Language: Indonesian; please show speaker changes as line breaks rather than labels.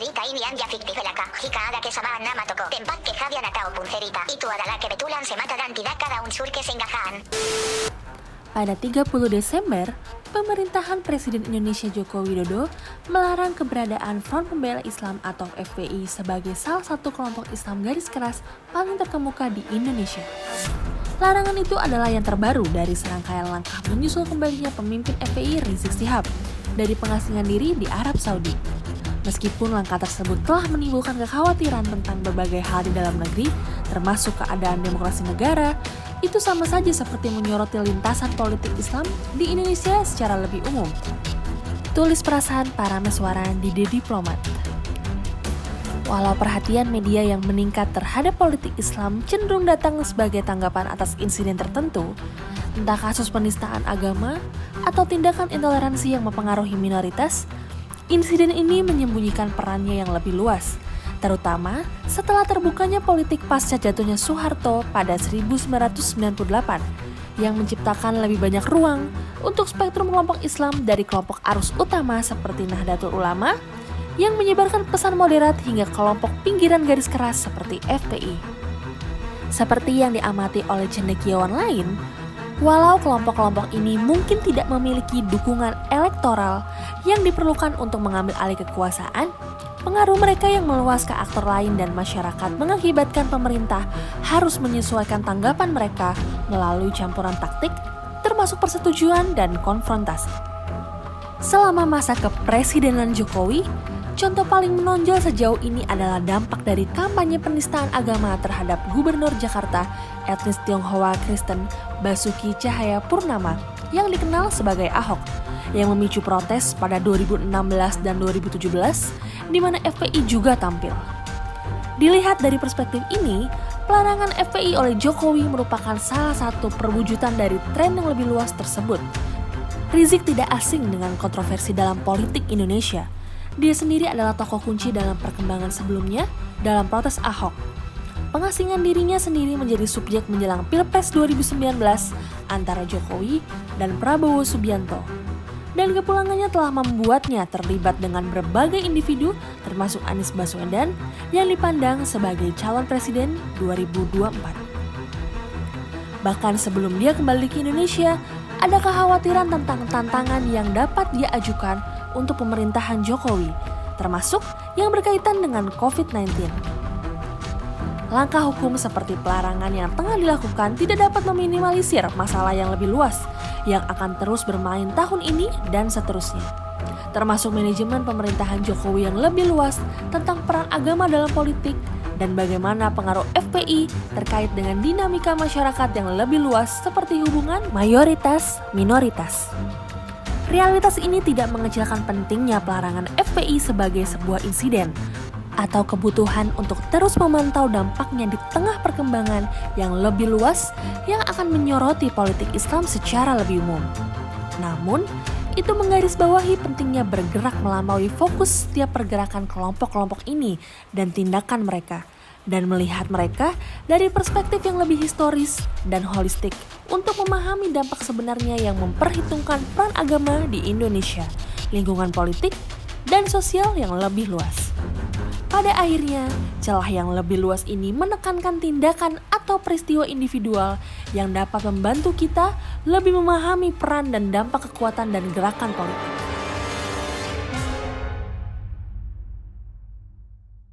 Puncerita Indian ya fictifelaka. Jika ada que sabaan nama toko. Tempat que javian atau puncerita. Itu adalah kebetulan semata dan tidak ada unsur kesenggahan.
Pada 30 Desember, pemerintahan Presiden Indonesia Joko Widodo melarang keberadaan Front Pembela Islam atau FPI sebagai salah satu kelompok Islam garis keras paling terkemuka di Indonesia. Larangan itu adalah yang terbaru dari serangkaian langkah menyusul kembalinya pemimpin FPI Rizik Syihab dari pengasingan diri di Arab Saudi. Meskipun langkah tersebut telah menimbulkan kekhawatiran tentang berbagai hal di dalam negeri, termasuk keadaan demokrasi negara, itu sama saja seperti menyoroti lintasan politik Islam di Indonesia secara lebih umum. Tulis perasaan para meswara di The Diplomat. Walau perhatian media yang meningkat terhadap politik Islam cenderung datang sebagai tanggapan atas insiden tertentu, entah kasus penistaan agama atau tindakan intoleransi yang mempengaruhi minoritas, insiden ini menyembunyikan perannya yang lebih luas, terutama setelah terbukanya politik pasca jatuhnya Soeharto pada 1998 yang menciptakan lebih banyak ruang untuk spektrum kelompok Islam dari kelompok arus utama seperti Nahdlatul Ulama yang menyebarkan pesan moderat hingga kelompok pinggiran garis keras seperti FPI. Seperti yang diamati oleh cendekiawan lain, walau kelompok-kelompok ini mungkin tidak memiliki dukungan elektoral yang diperlukan untuk mengambil alih kekuasaan, pengaruh mereka yang meluas ke aktor lain dan masyarakat mengakibatkan pemerintah harus menyesuaikan tanggapan mereka melalui campuran taktik, termasuk persetujuan dan konfrontasi. Selama masa kepresidenan Jokowi, contoh paling menonjol sejauh ini adalah dampak dari kampanye penistaan agama terhadap Gubernur Jakarta etnis Tionghoa Kristen Basuki Cahayapurnama yang dikenal sebagai Ahok, yang memicu protes pada 2016 dan 2017, di mana FPI juga tampil. Dilihat dari perspektif ini, pelarangan FPI oleh Jokowi merupakan salah satu perwujudan dari tren yang lebih luas tersebut. Rizik tidak asing dengan kontroversi dalam politik Indonesia. Dia sendiri adalah tokoh kunci dalam perkembangan sebelumnya dalam protes Ahok. Pengasingan dirinya sendiri menjadi subjek menjelang Pilpres 2019 antara Jokowi dan Prabowo Subianto. Dan kepulangannya telah membuatnya terlibat dengan berbagai individu termasuk Anies Baswedan yang dipandang sebagai calon presiden 2024. Bahkan sebelum dia kembali ke Indonesia, ada kekhawatiran tentang tantangan yang dapat dia ajukan untuk pemerintahan Jokowi, termasuk yang berkaitan dengan COVID-19. Langkah hukum seperti pelarangan yang tengah dilakukan tidak dapat meminimalisir masalah yang lebih luas yang akan terus bermain tahun ini dan seterusnya, termasuk manajemen pemerintahan Jokowi yang lebih luas tentang peran agama dalam politik dan bagaimana pengaruh FPI terkait dengan dinamika masyarakat yang lebih luas seperti hubungan mayoritas-minoritas. Realitas ini tidak mengecilkan pentingnya pelarangan FPI sebagai sebuah insiden atau kebutuhan untuk terus memantau dampaknya di tengah perkembangan yang lebih luas yang akan menyoroti politik Islam secara lebih umum. Namun, itu menggarisbawahi pentingnya bergerak melampaui fokus setiap pergerakan kelompok-kelompok ini dan tindakan mereka, dan melihat mereka dari perspektif yang lebih historis dan holistik untuk memahami dampak sebenarnya yang memperhitungkan peran agama di Indonesia, lingkungan politik, dan sosial yang lebih luas. Pada akhirnya, celah yang lebih luas ini menekankan tindakan atau peristiwa individual yang dapat membantu kita lebih memahami peran dan dampak kekuatan dan gerakan politik.